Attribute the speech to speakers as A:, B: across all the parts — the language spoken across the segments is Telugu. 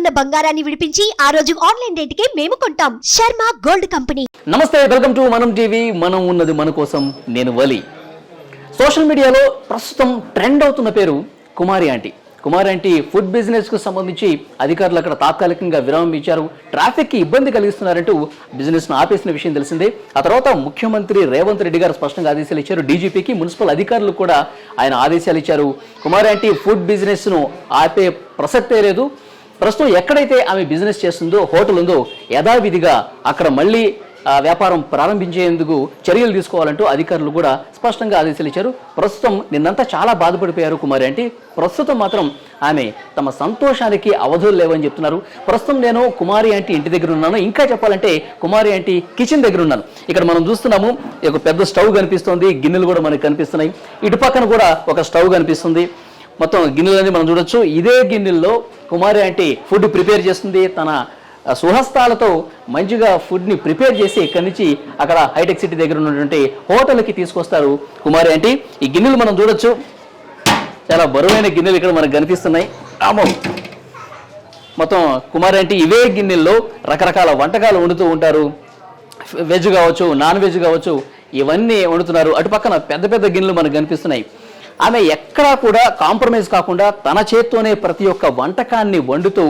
A: ఉన్న బంగారాన్ని విడిపించి ఆ రోజు ఆన్లైన్ రేటుకే మేము కొంటాం. Sharma gold company.
B: నమస్తే, వెల్కమ్ టు మనం టీవీ. మనం ఉన్నది మన కోసం. నేను వలి. సోషల్ మీడియాలో ప్రస్తుతం ట్రెండ్ అవుతున్న పేరు కుమారి ఆంటీ. కుమారి ఆంటీ ఫుడ్ బిజినెస్ కు సంబంధించి అధికారులు అక్కడ తాత్కాలికంగా విరామం ఇచ్చారు. ట్రాఫిక్ కి ఇబ్బంది కలిగిస్తున్నారంటూ బిజినెస్ ను ఆపేసిన విషయం తెలిసిందే. ఆ తర్వాత ముఖ్యమంత్రి రేవంత్ రెడ్డి గారు స్పష్టంగా ఆదేశాలు ఇచ్చారు. డీజీపీకి, మున్సిపల్ అధికారులకు కూడా ఆయన ఆదేశాలు ఇచ్చారు. కుమారి ఆంటీ ఫుడ్ బిజినెస్ ను ఆపే ప్రసక్తే లేదు. ప్రస్తుతం ఎక్కడైతే ఆమె బిజినెస్ చేస్తుందో, హోటల్ ఉందో, యథావిధిగా అక్కడ మళ్ళీ వ్యాపారం ప్రారంభించేందుకు చర్యలు తీసుకోవాలంటూ అధికారులు కూడా స్పష్టంగా ఆదేశాలు ఇచ్చారు. ప్రస్తుతం నిన్నంతా చాలా బాధపడిపోయారు కుమారి ఆంటీ. ప్రస్తుతం మాత్రం ఆమె తమ సంతోషానికి అవధులు లేవని చెప్తున్నారు. ప్రస్తుతం నేను కుమారి ఆంటీ ఇంటి దగ్గర ఉన్నాను. ఇంకా చెప్పాలంటే కుమారి ఆంటీ కిచెన్ దగ్గర ఉన్నాను. ఇక్కడ మనం చూస్తున్నాము, ఒక పెద్ద స్టవ్ కనిపిస్తుంది, గిన్నెలు కూడా మనకు కనిపిస్తున్నాయి. ఇటు పక్కన కూడా ఒక స్టవ్ కనిపిస్తుంది. మొత్తం గిన్నెలన్నీ మనం చూడొచ్చు. ఇదే గిన్నెల్లో కుమారి ఆంటీ ఫుడ్ ప్రిపేర్ చేస్తుంది. తన సుహస్తాలతో మంచిగా ఫుడ్ని ప్రిపేర్ చేసి ఇక్కడి నుంచి అక్కడ హైటెక్ సిటీ దగ్గర ఉన్నటువంటి హోటల్కి తీసుకొస్తారు కుమారి ఆంటీ. ఈ గిన్నెలు మనం చూడొచ్చు, చాలా బరువైన గిన్నెలు ఇక్కడ మనకు కనిపిస్తున్నాయి. మొత్తం కుమారి ఆంటీ ఇవే గిన్నెల్లో రకరకాల వంటకాలు వండుతూ ఉంటారు. వెజ్ కావచ్చు, నాన్ వెజ్ కావచ్చు, ఇవన్నీ వండుతున్నారు. అటు పక్కన పెద్ద పెద్ద గిన్నెలు మనకు కనిపిస్తున్నాయి. ఆమె ఎక్కడా కూడా కాంప్రమైజ్ కాకుండా తన చేత్తోనే ప్రతి ఒక్క వంటకాన్ని వండుతూ,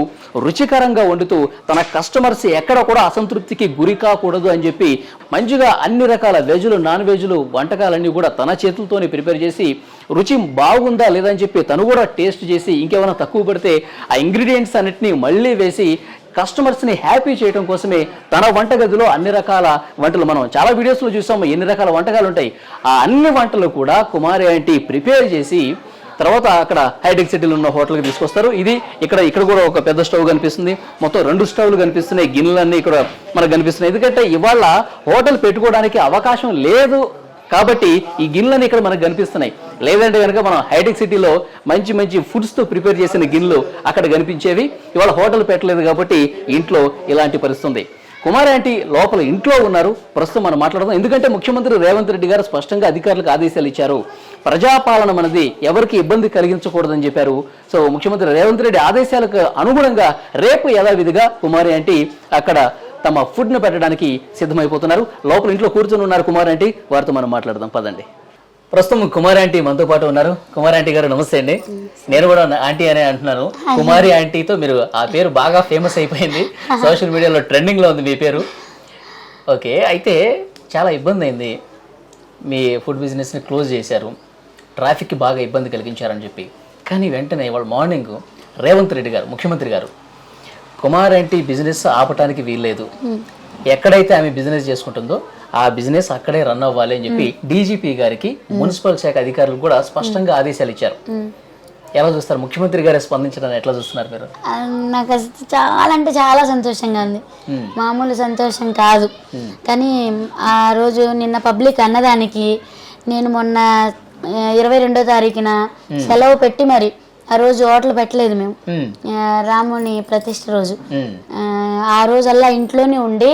B: రుచికరంగా వండుతూ, తన కస్టమర్స్ ఎక్కడ కూడా అసంతృప్తికి గురి కాకూడదు అని చెప్పి మంచిగా అన్ని రకాల వెజ్లు, నాన్ వెజ్లు వంటకాలన్నీ కూడా తన చేతులతోనే ప్రిపేర్ చేసి రుచి బాగుందా లేదని చెప్పి తను కూడా టేస్ట్ చేసి ఇంకేమైనా తక్కువ పడితే ఆ ఇంగ్రీడియంట్స్ అన్నిటినీ మళ్ళీ వేసి కస్టమర్స్ని హ్యాపీ చేయడం కోసమే తన వంటగదిలో అన్ని రకాల వంటలు, మనం చాలా వీడియోస్లో చూసాము ఎన్ని రకాల వంటకాలు ఉంటాయి. ఆ అన్ని వంటలు కూడా కుమారి ఆంటీ ప్రిపేర్ చేసి తర్వాత అక్కడ హైటెక్ సిటీలో ఉన్న హోటల్కి తీసుకొస్తారు. ఇది ఇక్కడ కూడా ఒక పెద్ద స్టవ్ కనిపిస్తుంది. మొత్తం 2 స్టవ్లు కనిపిస్తున్నాయి. గిన్నెలన్నీ ఇక్కడ మనకు కనిపిస్తున్నాయి. ఎందుకంటే ఇవాళ హోటల్ పెట్టుకోవడానికి అవకాశం లేదు కాబట్టి ఈ గిన్నెలన్నీ ఇక్కడ మనకు కనిపిస్తున్నాయి. లేదంటే కనుక మనం హైటెక్ సిటీలో మంచి మంచి ఫుడ్స్తో ప్రిపేర్ చేసిన గిన్నెలు అక్కడ కనిపించేవి. ఇవాళ హోటల్ పెట్టలేదు కాబట్టి ఇంట్లో ఇలాంటి పరిస్థితి ఉంది. కుమారి ఆంటీ లోపల ఇంట్లో ఉన్నారు. ప్రస్తుతం మనం మాట్లాడదాం. ఎందుకంటే ముఖ్యమంత్రి రేవంత్ రెడ్డి గారు స్పష్టంగా అధికారులకు ఆదేశాలు ఇచ్చారు. ప్రజాపాలన మనది, ఎవరికి ఇబ్బంది కలిగించకూడదని చెప్పారు. సో ముఖ్యమంత్రి రేవంత్ రెడ్డి ఆదేశాలకు అనుగుణంగా రేపు యథావిధిగా కుమారి ఆంటీ అక్కడ తమ ఫుడ్ను పెట్టడానికి సిద్ధమైపోతున్నారు. లోపల ఇంట్లో కూర్చొని ఉన్నారు కుమారి ఆంటీ. వారితో మనం మాట్లాడదాం, పదండి. ప్రస్తుతం కుమారి ఆంటీ మనతో పాటు ఉన్నారు. కుమారి ఆంటీ గారు నమస్తే అండి. నేను కూడా ఆంటీ అనే అంటున్నాను. కుమారి ఆంటీతో మీరు ఆ పేరు బాగా ఫేమస్ అయిపోయింది, సోషల్ మీడియాలో ట్రెండింగ్లో ఉంది మీ పేరు. ఓకే, అయితే చాలా ఇబ్బంది అయింది. మీ ఫుడ్ బిజినెస్ని క్లోజ్ చేశారు, ట్రాఫిక్కి బాగా ఇబ్బంది కలిగించారని చెప్పి. కానీ వెంటనే ఇవాళ మార్నింగ్ రేవంత్ రెడ్డి గారు, ముఖ్యమంత్రి గారు, కుమారి ఆంటీ బిజినెస్ ఆపటానికి వీల్లేదు, ఎక్కడైతే ఆమె బిజినెస్ చేసుకుంటుందో ఆ బిజినెస్ అక్కడే రన్ అవ్వాలి అని చెప్పి డీజీపీ గారికి, మున్సిపల్ శాఖ అధికారులు కూడా స్పష్టంగా ఆదేశాలు ఇచ్చారు. ఎలా చూస్తారు? ముఖ్యమంత్రి గారు స్పందించడానికి ఎట్లా చూస్తున్నారు మీరు?
C: నాకు చాలా అంటే చాలా సంతోషంగా ఉంది. మామూలు సంతోషం కాదు. కానీ ఆ రోజు నిన్న పబ్లిక్ అన్నదానికి నేను మొన్న 22వ తారీఖున సెలవు పెట్టి మరి ఆ రోజు హోటల్ పెట్టలేదు మేము. రాముని ప్రతిష్ఠ రోజు ఆ రోజల్లా ఇంట్లోనే ఉండి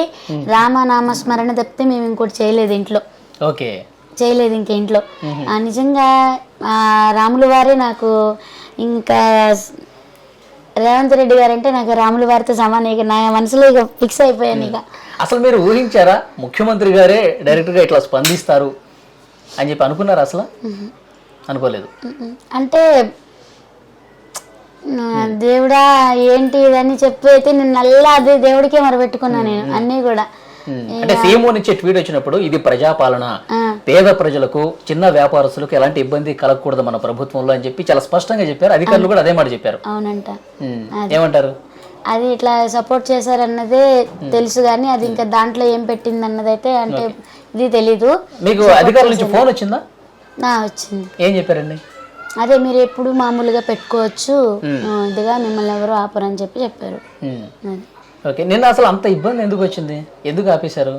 C: రామనామస్మరణ తప్పితే మేము ఇంకోటి చేయలేదు ఇంట్లో. ఓకే, చేయలేదు ఇంకా ఇంట్లో. నిజంగా రాముల వారే నాకు, ఇంకా రేవంత్ రెడ్డి గారు అంటే నాకు రాముల వారితో సమానం. ఇక నా మనసులో ఇక ఫిక్స్ అయిపోయాను. ఇక అసలు
B: మీరు ఊహించారా ముఖ్యమంత్రి గారే డైరెక్ట్గా ఇట్లా స్పందిస్తారు అని చెప్పి అనుకున్నారా? అసలు అనుకోలేదు.
C: అంటే దేవుడా ఏంటి ఇదని చెప్పి అయితే నేను నల్లా అదే దేవుడికే మరపెట్టుకున్నా నేను అన్నీ కూడా.
B: అంటే సీఎం నుంచి ట్వీట్ వచ్చినప్పుడు ఇది ప్రజాపాలన, పేద ప్రజలకు, చిన్న వ్యాపారస్తులకు ఎలాంటి ఇబ్బంది కలగకూడదు మన ప్రభుత్వంలో అని చెప్పి చాలా స్పష్టంగా చెప్పారు. అధికారులు కూడా అదే మాట చెప్పారు.
C: అవునంట.
B: ఏమంటారు?
C: అది ఇట్లా సపోర్ట్ చేశారన్నదే తెలుసు, కానీ అది ఇంకా దాంట్లో ఏం పెట్టింది అన్నదైతే అంటే ఇది తెలీదు.
B: మీకు అధికారుల నుంచి ఫోన్ వచ్చిందా?
C: వచ్చింది.
B: ఏం చెప్పారండి?
C: అదే మీరు ఎప్పుడు మామూలుగా పెట్టుకోవచ్చు, ఇదిగా మిమ్మల్ని ఎవరు ఆపరని చెప్పారు.
B: ఓకే, నిన్న అసలు అంత ఇబ్బంది ఎందుకు వచ్చింది? ఎందుకు ఆపేశారు?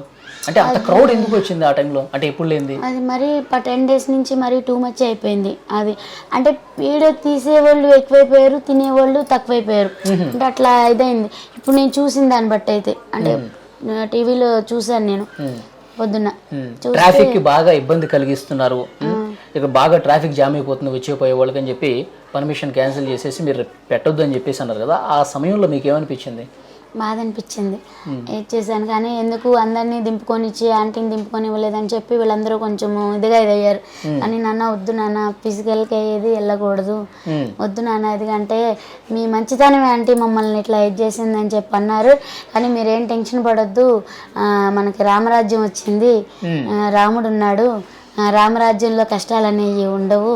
B: అంటే అంత క్రౌడ్ ఎందుకు వచ్చింది ఆ టైంలో? అంటే ఎప్పుడు లేనిది
C: అది మరి 10 days నుంచి మరి టూ మచ్ అయిపోయింది. అది అంటే వీడియో తీసేవాళ్ళు ఎక్కువైపోయారు, తినేవాళ్ళు తక్కువైపోయారు. అంటే అట్లా ఇదైంది. ఇప్పుడు నేను చూసిన దాన్ని బట్టి అయితే, అంటే టీవీలో చూసాను నేను పొద్దున్న.
B: ట్రాఫిక్ బాగా ఇబ్బంది కలిగిస్తున్నారు, ఇక్కడ బాగా ట్రాఫిక్ జామ్ అయిపోతుంది వచ్చేపోయే వాళ్ళకి అని చెప్పి పర్మిషన్ క్యాన్సిల్ చేసేసి మీరు పెట్టొద్దు అని చెప్పేసి అన్నారు కదా, ఆ సమయంలో మీకు ఏమనిపించింది?
C: బాధ అనిపించింది. ఇచ్చేసాను కానీ ఎందుకు అందరినీ దింపుకొని ఇచ్చి ఆంటీని దింపుకొని ఇవ్వలేదని చెప్పి వీళ్ళందరూ కొంచెం ఇదయ్యారు. అని నాన్న వద్దు నాన్న, ఫిజికల్గా ఏది వెళ్ళకూడదు, వద్దు నాన్న ఎందుకంటే మీ మంచితనమే ఆంటీ మమ్మల్ని ఇట్లా ఇది చేసిందని చెప్పి అన్నారు. కానీ మీరేం టెన్షన్ పడొద్దు, మనకి రామరాజ్యం వచ్చింది, రాముడు ఉన్నాడు, రామరాజ్యంలో కష్టాలు అనేవి ఉండవు,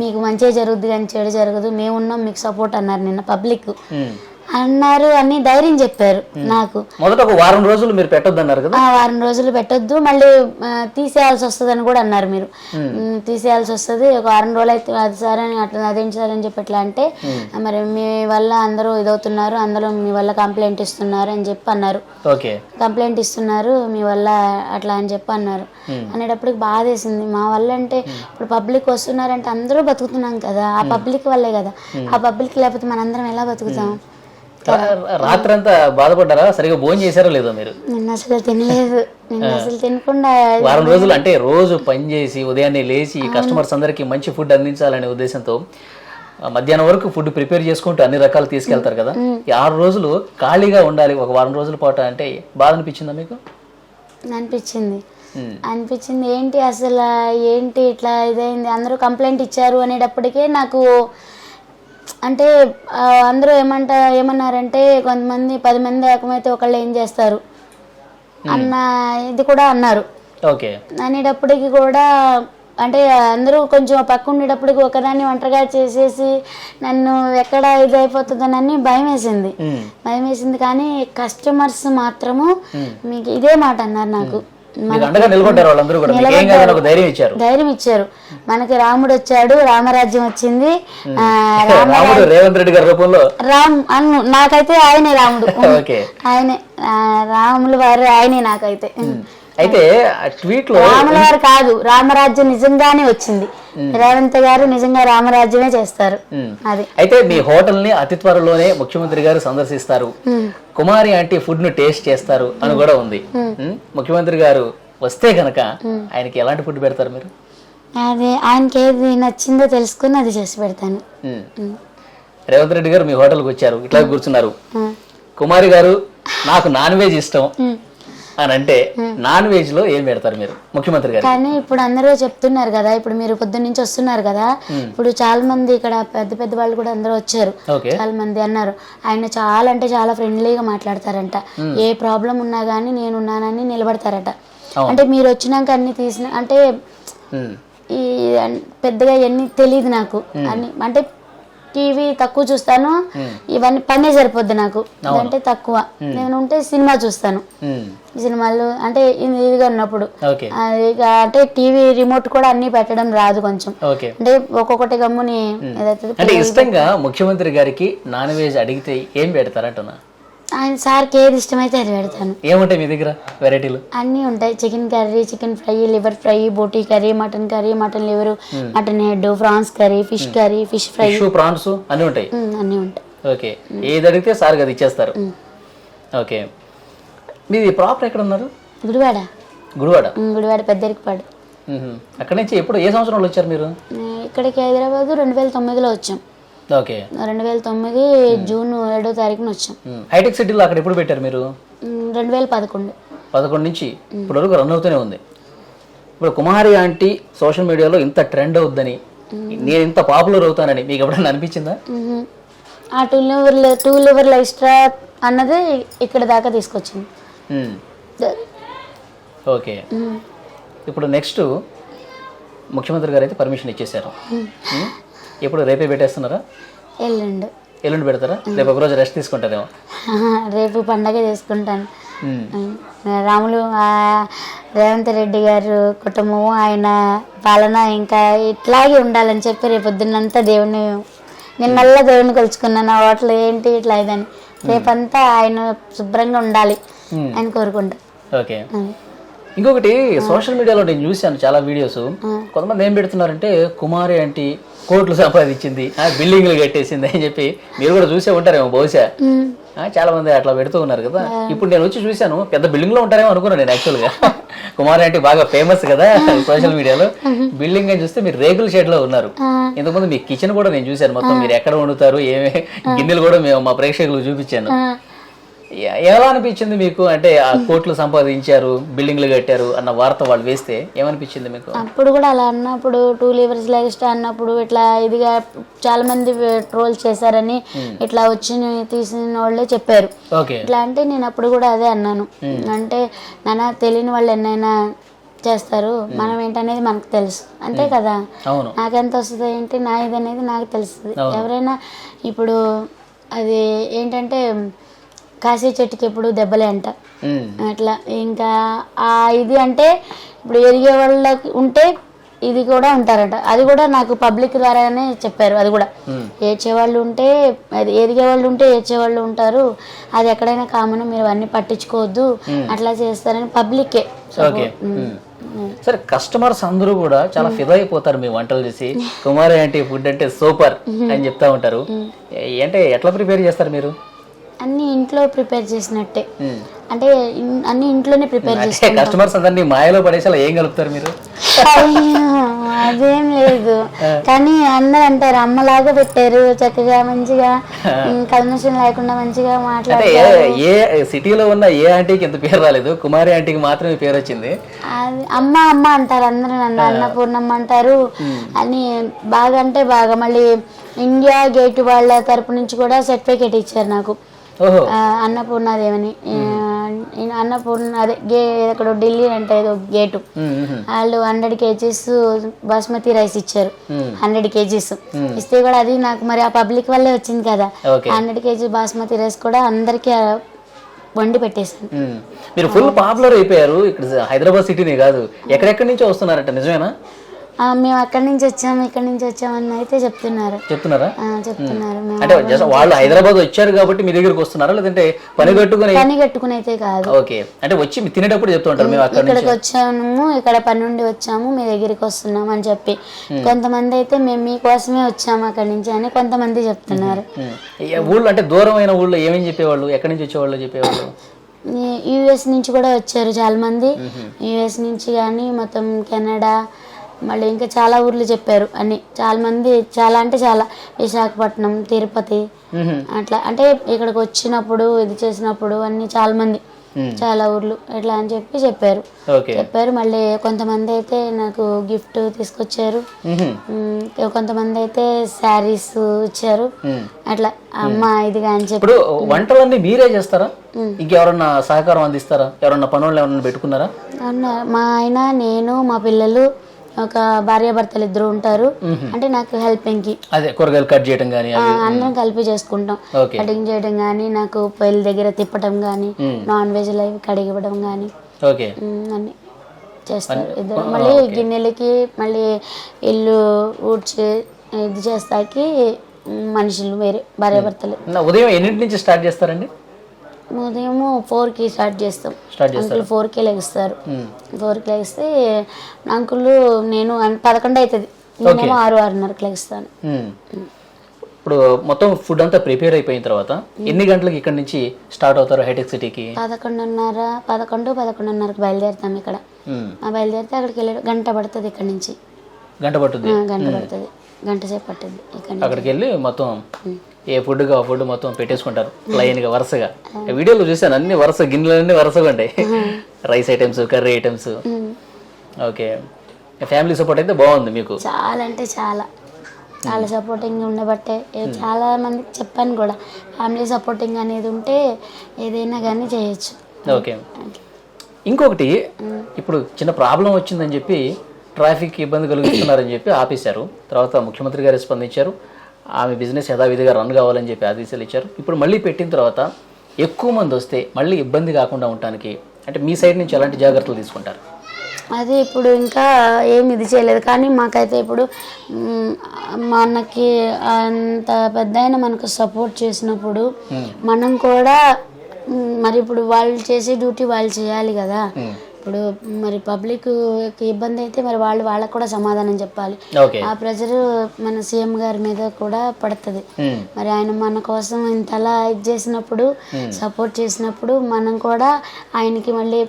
C: మీకు మంచిగా జరుగుద్ది కానీ చెడు జరగదు, మేమున్నాం మీకు సపోర్ట్ అన్నారు నిన్న పబ్లిక్ అన్నారు అని ధైర్యం చెప్పారు నాకు.
B: మొదట ఒక వారం రోజులు మీరు పెట్టొద్దు అన్నారు కదా,
C: వారం రోజులు పెట్టొద్దు, మళ్ళీ తీసేయాల్సి వస్తుంది అని కూడా అన్నారు. మీరు తీసేయాల్సి వస్తుంది, ఒక వారం రోజులు అయితే అది సార్ అని అట్లా అదేంటి సార్ అని చెప్పి ఎట్లా అంటే మరి మీ వల్ల అందరూ ఇదవుతున్నారు, అందరూ మీ వల్ల కంప్లైంట్ ఇస్తున్నారు అని చెప్పి అన్నారు. కంప్లైంట్ ఇస్తున్నారు మీ వల్ల అట్లా అని చెప్పి అన్నారు. అనేటప్పటికి బాధ వేసింది. మా వల్ల అంటే ఇప్పుడు పబ్లిక్ వస్తున్నారంటే అందరూ బతుకుతున్నాం కదా, ఆ పబ్లిక్ వల్లే కదా, ఆ పబ్లిక్ లేకపోతే మనందరం ఎలా బతుకుతాం?
B: రాత్రంతా బాధపడ్డారా? సరిగా భోజనం చేశారో లేదో మీరు?
C: నిన్న అసలు తినలేదు, నిన్న అసలు తినకుండా
B: వారం రోజులు అంటే రోజు పని చేసి ఉదయాన్నే లేచి కస్టమర్స్ అందరికి మంచి ఫుడ్ అందించాలనే ఉద్దేశంతో మధ్యాహ్నం వరకు ఫుడ్ ప్రిపేర్ చేసుకుంటూ అన్ని రకాలు తీసుకెళ్తారు కదా, ఈ 6 రోజులు ఖాళీగా ఉండాలి ఒక వారం రోజుల పాటు అంటే బాధ అనిపించిందా మీకు?
C: అనిపించింది ఏంటి అసలు ఏంటి ఇట్లా ఇదైంది, అందరూ కంప్లైంట్ ఇచ్చారు అనేటప్పటికే నాకు అంటే అందరూ ఏమన్నారంటే కొంతమంది 10 మంది ఏకమైతే ఒకళ్ళు ఏం చేస్తారు అన్న ఇది కూడా అన్నారు. అనేటప్పటికి కూడా అంటే అందరూ కొంచెం పక్క ఉండేటప్పటికి ఒకదాన్ని ఒంటరిగా చేసేసి నన్ను ఎక్కడ ఇది అయిపోతుందనని భయం వేసింది. కానీ కస్టమర్స్ మాత్రము మీకు ఇదే మాట అన్నారు నాకు, ధైర్యం ఇచ్చారు. మనకి రాముడు వచ్చాడు, రామరాజ్యం వచ్చింది,
B: రేవంత్ రెడ్డి గారి రూపంలో
C: నాకైతే ఆయనే రాముడు, ఆయనే రాముల వారు ఆయనే నాకైతే.
B: అయితే ట్వీట్ లో
C: రాముల వారు కాదు, రామరాజ్యం నిజంగానే వచ్చింది. రేవంత్ గారు నిజంగా రామరాజ్యమే చేస్తారు. అది
B: అయితే మీ హోటల్ ని అతి త్వరలోనే ముఖ్యమంత్రి గారు సందర్శిస్తారు, కుమారి ఆంటీ ఫుడ్ ను టేస్ట్ చేస్తారు అని కూడా ఉంది. ముఖ్యమంత్రి గారు వస్తే కనుక ఆయనకి ఎలాంటి ఫుడ్ పెడతారు మీరు?
C: అదే ఆయనకి ఏది నచ్చిందో తెలుసుకుని అది చేసి పెడతాను.
B: రేవంత్ రెడ్డి గారు మీ హోటల్కి వచ్చారు, ఇట్లా కూర్చున్నారు, కుమారి గారు నాకు నాన్ వెజ్ ఇష్టం అని అంటే నాన్ వెజ్ లో ఏం పెడతారు మీరు ముఖ్యమంత్రి గారు?
C: కానీ ఇప్పుడు అందరూ చెప్తున్నారు కదా, ఇప్పుడు మీరు పొద్దున్న నుంచి వస్తున్నారు కదా, ఇప్పుడు చాలా మంది ఇక్కడ పెద్ద వాళ్ళు కూడా అందరూ వచ్చారు, చాలా మంది అన్నారు ఆయన చాలా అంటే చాలా ఫ్రెండ్లీగా మాట్లాడతారంట, ఏ ప్రాబ్లం ఉన్నా గానీ నేను ఉన్నానని నిలబడతారట. అంటే మీరు వచ్చినాక అన్ని తీసిన అంటే ఈ పెద్దగా ఎన్ని తెలియదు నాకు, అన్ని అంటే టీవీ తక్కువ చూస్తాను, ఇవన్నీ పనే సరిపోద్ది నాకు, అంటే తక్కువ. నేను ఉంటే సినిమా చూస్తాను, సినిమాలు అంటే ఇదిగా ఉన్నప్పుడు అంటే టీవీ రిమోట్ కూడా అన్ని పెట్టడం రాదు కొంచెం, అంటే ఒక్కొక్కటి గమ్ముని.
B: ఇష్టంగా ముఖ్యమంత్రి గారికి నాన్ వెజ్ అడిగితే ఏం పెడతారంటున్నా?
C: ఆయన సార్కి ఏది ఇష్టమైతే అది పెడతాను.
B: ఏముంటాయి మీ దగ్గర వెరైటీలు?
C: అన్నీ ఉంటాయి, chicken curry, chicken fry, liver fry, బోటీ curry, mutton mutton liver, mutton head, prawns curry, fish curry, fish fry,
B: prawns అన్ని ఉంటాయి.
C: అన్నీ ఉంటాయి.
B: ఓకే, ఏది అడిగితే సార్ అది ఇచ్చేస్తారు. ఓకే, మీది ప్రాపర్ ఎక్కడ ఉన్నారు?
C: గుడివాడ పెద్దరికపాడు.
B: అక్కడ నుంచి ఎప్పుడు ఏ సంవత్సరంలో వచ్చారు మీరు
C: ఇక్కడికి? హైదరాబాద్ 2009లో వచ్చాం. 2009 జూన్ 7వ తారీఖున వచ్చాం.
B: హైటెక్ సిటీలో అక్కడ ఎప్పుడు పెట్టారు మీరు?
C: 2011
B: నుంచి ఇప్పటి వరకు రన్ అవుతూనే ఉంది. ఇప్పుడు కుమారి ఆంటీ సోషల్ మీడియాలో ఇంత ట్రెండ్ అవుద్దని, నేను ఇంత పాపులర్ అవుతానని మీకు ఎప్పుడైనా అనిపించిందా?
C: ఆ టూ లివర్ల ఎక్స్ట్రా అన్నది ఇక్కడ దాకా తీసుకొచ్చింది.
B: ఓకే, ఇప్పుడు నెక్స్ట్ ముఖ్యమంత్రి గారు అయితే పర్మిషన్ ఇచ్చేసారు, ఎప్పుడు రేపే పెట్టేస్తున్నారా? ఎల్లుండి పెడతారా? రేపు ఒక రోజు రెస్ట్ తీసుకుంటారేమో?
C: రేపు పండగ చేసుకుంటాను. రాములు రేవంత్ రెడ్డి గారు కుటుంబము ఆయన పాలన ఇంకా ఇట్లాగే ఉండాలని చెప్పి రేపు పొద్దున్నంతా దేవుని నిన్నల్లా దేవుని కొలుచుకున్నాను. ఆ హోటల్ ఏంటి ఇట్లా ఇదని, రేపంతా ఆయన శుభ్రంగా ఉండాలి అని కోరుకుంటా.
B: ఓకే, ఇంకొకటి సోషల్ మీడియాలో నేను చూశాను చాలా వీడియోస్, కొంతమంది ఏం పెడుతున్నారంటే కుమారి ఆంటీ కోట్లు సంపాదించింది, బిల్డింగ్లు కట్టేసింది అని చెప్పి, మీరు కూడా చూసే ఉంటారేమో బహుశా. చాలా మంది అట్లా పెడుతూ ఉన్నారు కదా. ఇప్పుడు నేను వచ్చి చూశాను, పెద్ద బిల్డింగ్ లో ఉంటారేమో అనుకున్నాను నేను యాక్చువల్గా. కుమారి ఆంటీ బాగా ఫేమస్ కదా సోషల్ మీడియాలో. బిల్డింగ్ అని చూస్తే మీరు రేకుల షెడ్ లో ఉన్నారు. ఇంతకుముందు మీ కిచెన్ కూడా నేను చూశాను, మొత్తం మీరు ఎక్కడ వండుతారు, ఏమే గిన్నెలు కూడా మేము మా ప్రేక్షకులకు చూపించాను. ఎలా అనిపించింది మీకు? అంటే ఆ కోట్లు సంపాదించారు, బిల్డింగ్లు కట్టారు అన్న వార్త వాళ్ళు వేస్తే ఏమనిపించింది మీకు?
C: అప్పుడు కూడా అలా అన్నప్పుడు 2 లీవర్స్ లైఫ్ అన్నప్పుడు ఇట్లా ఇదిగా చాలా మంది ట్రోల్ చేశారని ఇట్లా వచ్చి తీసిన వాళ్ళే చెప్పారు. ఇట్లా అంటే నేను అప్పుడు కూడా అదే అన్నాను, అంటే నాన్న తెలియని వాళ్ళు ఎన్నైనా చేస్తారు, మనం ఏంటనేది మనకు తెలుసు అంతే కదా. నాకెంత వస్తుంది ఏంటి నా ఇది అనేది నాకు తెలుస్తుంది. ఎవరైనా ఇప్పుడు అది ఏంటంటే కాశీ చెట్టుకి ఎప్పుడు దెబ్బలే అంట అట్లా. ఇంకా ఆ ఇది అంటే ఇప్పుడు ఎదిగే వాళ్ళకి ఉంటే ఇది కూడా ఉంటారంట. అది కూడా నాకు పబ్లిక్ ద్వారానే చెప్పారు. అది కూడా ఏడ్చేవాళ్ళు ఉంటే, అది ఎదిగే వాళ్ళు ఉంటే ఏడ్చేవాళ్ళు ఉంటారు, అది ఎక్కడైనా కామన్, మీరు అన్ని పట్టించుకోవద్దు అట్లా చేస్తారని పబ్లికే.
B: సరే, కస్టమర్స్ అందరూ కూడా చాలా ఫిదా అయిపోతారు మీ వంటలు చేసి. కుమారి ఆంటీ ఫుడ్ అంటే సూపర్ అని చెప్తా ఉంటారు. అంటే ఎట్లా ప్రిపేర్ చేస్తారు మీరు?
C: అన్ని ఇంట్లో ప్రిపేర్ చేసినట్టే, అంటే అన్ని ఇంట్లోనే ప్రిపేర్ చేస్తాం.
B: కస్టమర్స్ అందరినీ మాయలో పడేసేలా ఏం కలుపుతారు మీరు?
C: అదేం లేదు, కానీ అందరు అంటారు అమ్మలాగా పెట్టారు, చక్కగా మంచిగా కల్మషం లేకుండా మంచిగా మాట్లాడారు.
B: ఏ సిటీలో ఉన్న ఏ ఆంటీకి ఇంత పేరు రాలేదు, కుమారి ఆంటీకి మాత్రమే పేరు వచ్చింది.
C: అది అమ్మ అమ్మ అంటారు అందరూ, నన్ను అన్నపూర్ణమ్మ అంటారు అని. బాగా అంటే బాగా, మళ్ళీ ఇండియా గేట్ వాళ్ళ తరపు నుంచి కూడా సర్టిఫికేట్ ఇచ్చారు నాకు, అన్నపూర్ణాదేవని. అన్నపూర్ణ అదే అక్కడ ఢిల్లీ అంటే ఏదో గేటు, వాళ్ళు 100 kgs బాస్మతి రైస్ ఇచ్చారు. 100 kgs ఇస్తే కూడా అది నాకు మరి ఆ పబ్లిక్ వల్లే వచ్చింది కదా. 100 kg బాస్మతి రైస్ కూడా అందరికి వండి పెట్టేశాను.
B: మీరు ఫుల్ పాపులర్ అయిపోయారు ఇక్కడ హైదరాబాద్ సిటీనే కాదు, ఎక్కడెక్కడి నుంచో వస్తున్నారట, నిజమేనా?
C: మేము అక్కడి నుంచి వచ్చాము ఇక్కడి నుంచి వచ్చామని అయితే చెప్తున్నారు.
B: చెప్తున్నారా?
C: చెప్తున్నారు.
B: అంటే వాళ్ళు హైదరాబాద్ వచ్చారు కాబట్టి మీ దగ్గరికి వస్తున్నారా, లేదంటే పని
C: కట్టుకుని అయితే కాదు?
B: ఓకే, అంటే వచ్చి తినేటప్పుడు చెప్తుంటారు మేము
C: ఇక్కడికి వచ్చాము, ఇక్కడ పని నుండి వచ్చాము, మీ దగ్గరికి వస్తున్నాం అని చెప్పి. కొంతమంది అయితే మేము మీకోసమే వచ్చాము అక్కడి నుంచి అని కొంతమంది చెప్తున్నారు.
B: ఊళ్ళో అంటే దూరమైన ఊళ్ళో ఏమేమి చెప్పేవాళ్ళు, ఎక్కడి నుంచి వచ్చేవాళ్ళు చెప్పేవాళ్ళు?
C: యుఎస్ నుంచి కూడా వచ్చారు చాలా మంది, యుఎస్ నుంచి కానీ మొత్తం కెనడా, మళ్ళీ ఇంకా చాలా ఊర్లు చెప్పారు అన్ని. చాలా మంది, చాలా అంటే చాలా, విశాఖపట్నం, తిరుపతి అట్లా, అంటే ఇక్కడికి వచ్చినప్పుడు ఇది చేసినప్పుడు అన్ని చాలా మంది చాలా ఊర్లు ఎట్లా అని చెప్పి చెప్పారు. మళ్ళీ కొంతమంది అయితే నాకు గిఫ్ట్ తీసుకొచ్చారు, కొంతమంది అయితే శారీస్ ఇచ్చారు. అట్లా అమ్మ ఇదిగా అని చెప్పి.
B: ఇప్పుడు వంటలన్నీ మీరే చేస్తారా, ఇంకెవరన్నా సహకారం అందిస్తారా? ఎవరన్నా పనులు ఎవరన్నా పెట్టుకున్నారా?
C: మా ఆయన, నేను, మా పిల్లలు, ఒక భార్యాభర్తలు 2 ఉంటారు. అంటే నాకు హెల్పింగ్ కి,
B: అదే కూరగాయలు కట్ చేయడం గానీ
C: అందరం కలిపి చేసుకుంటాం. కటింగ్ చేయడం గానీ, నాకు పొయ్యిల దగ్గర తిప్పడం గానీ, నాన్ వెజ్ లైవ్ కడిగివ్వడం గానీ అన్ని చేస్తారు ఇద్దరు. మళ్ళీ గిన్నెలకి, మళ్ళీ ఇల్లు ఊడ్చి ఇది చేస్తాకి మనుషులు వేరే భార్యాభర్తలు.
B: ఉదయం ఎన్నింటి నుంచి స్టార్ట్ చేస్తారండి?
C: ఉదయం 4కి స్టార్ట్ చేస్తాం. అంకుల్ 4కి లెగిస్తారు. 4కి లెగిస్తే అంకుల్ నేను 11 అవుతుంది, నేనేమో 6-6:30కి లెగిస్తాను.
B: ఇప్పుడు మొత్తం ఫుడ్ అంతా ప్రిపేర్ అయిపోయిన తర్వాత ఎన్ని గంటలకు ఇక్కడ నుంచి స్టార్ట్ అవుతారు హైటెక్ సిటీకి?
C: 11:30కి బయలుదేరుతాం. ఇక్కడ బయలుదేరితే అక్కడికి వెళ్ళి గంట పడుతుంది. ఇక్కడ నుంచి
B: గంట పడుతుంది,
C: గంట సేపు పట్టుద్ది.
B: అక్కడికి వెళ్ళి మొత్తం ఏ ఫుడ్ ఆ ఫుడ్ మొత్తం పెట్టేసుకుంటారు లైన్ గా వరుసగా. వీడియోలో చూసాను అన్ని వరుస గిన్నెలన్నీ వరుసగా ఉంటాయి, rice items, curry items. Okay, family support అయితే బాగుంది మీకు?
C: చాలా అంటే చాలా చాలా సపోర్టింగ్ ఉండబట్టే చాలా మందికి చెప్పాను కూడా, ఫ్యామిలీ సపోర్టింగ్ అనేది ఉంటే ఏదైనా కానీ చేయొచ్చు.
B: ఓకే, ఇంకొకటి ఇప్పుడు చిన్న ప్రాబ్లం వచ్చిందని చెప్పి ట్రాఫిక్ ఇబ్బంది కలిగిస్తున్నారని చెప్పి ఆపేశారు. తర్వాత ముఖ్యమంత్రి గారు స్పందించారు, ఆమె బిజినెస్ యథావిధిగా రన్ కావాలని చెప్పి ఆదేశాలు ఇచ్చారు. ఇప్పుడు మళ్ళీ పెట్టిన తర్వాత ఎక్కువ మంది వస్తే మళ్ళీ ఇబ్బంది కాకుండా ఉండటానికి అంటే మీ సైడ్ నుంచి ఎలాంటి జాగ్రత్తలు తీసుకుంటారు?
C: అది ఇప్పుడు ఇంకా ఏమి ఇది చేయలేదు, కానీ మాకైతే ఇప్పుడు మనకి అంత పెద్ద ఆయన మనకు సపోర్ట్ చేసినప్పుడు మనం కూడా మరి ఇప్పుడు వాళ్ళు చేసే డ్యూటీ వాళ్ళు చేయాలి కదా. ఇప్పుడు మరి పబ్లిక్ ఇబ్బంది అయితే మరి వాళ్ళకి కూడా సమాధానం చెప్పాలి.
B: ఓకే.
C: ఆ ప్రెజర్ మన సీఎం గారి మీద కూడా పడుతుంది. మరి ఆయన మన కోసం ఇంతలా ఇది చేసినప్పుడు, సపోర్ట్ చేసినప్పుడు మనం కూడా ఆయనకి మళ్ళీ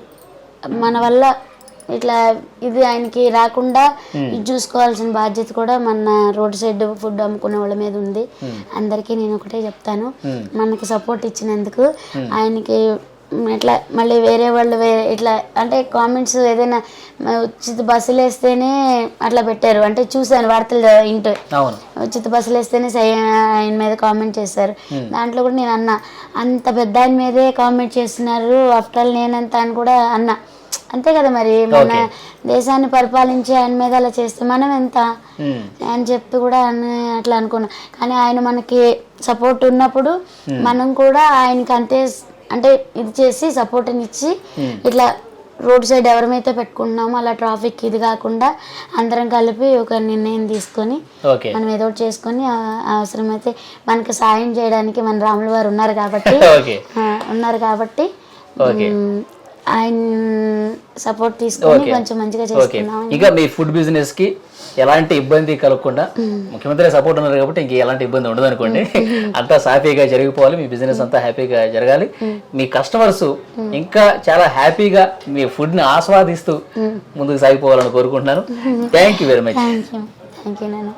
C: మన వల్ల ఇట్లా ఇది ఆయనకి రాకుండా ఇది చూసుకోవాల్సిన బాధ్యత కూడా మన రోడ్ సైడ్ ఫుడ్ అమ్ముకునే వాళ్ళ మీద ఉంది. అందరికీ నేను ఒకటే చెప్తాను, మనకి సపోర్ట్ ఇచ్చినందుకు ఆయనకి ఇట్లా మళ్ళీ వేరే వాళ్ళు ఇట్లా అంటే కామెంట్స్ ఏదైనా ఉచిత బస్సులు వేస్తేనే అట్లా పెట్టారు అంటే చూసాను వార్తలు ఇంటూ ఉచిత బస్సులు వేస్తేనే ఆయన మీద కామెంట్ చేశారు. దాంట్లో కూడా నేను అన్నా, అంత పెద్ద ఆయన మీదే కామెంట్ చేస్తున్నారు, ఆఫ్టర్ ఆల్ నేనంత అని కూడా అన్నా. అంతే కదా, మరి మన దేశాన్ని పరిపాలించి ఆయన మీద అలా చేస్తే మనం ఎంత అని చెప్పి కూడా అట్లా అనుకున్నాం. కానీ ఆయన మనకి సపోర్ట్ ఉన్నప్పుడు మనం కూడా ఆయనకి అంతే అంటే ఇది చేసి సపోర్ట్ని ఇచ్చి ఇట్లా రోడ్ సైడ్ ఎవరిమైతే పెట్టుకుంటున్నామో అలా ట్రాఫిక్ ఇది కాకుండా అందరం కలిపి ఒక నిర్ణయం తీసుకొని మనం ఏదో ఒకటి చేసుకొని అవసరమైతే మనకి సాయం చేయడానికి మన రాముల వారు ఉన్నారు కాబట్టి ఆయన సపోర్ట్ తీసుకొని కొంచెం మంచిగా చేసుకున్నాం.
B: ఇంకా మీ ఫుడ్ బిజినెస్ కి ఎలాంటి ఇబ్బంది కలగకుండా ముఖ్యమంత్రి సపోర్ట్ ఉన్నారు కాబట్టి ఇంక ఎలాంటి ఇబ్బంది ఉండదు అనుకోండి. అంతా హ్యాపీగా జరిగిపోవాలి, మీ బిజినెస్ అంతా హ్యాపీగా జరగాలి, మీ కస్టమర్స్ ఇంకా చాలా హ్యాపీగా మీ ఫుడ్ ని ఆస్వాదిస్తూ ముందుకు సాగిపోవాలని కోరుకుంటున్నాను. Thank you very much.
C: Thank you నాన్న.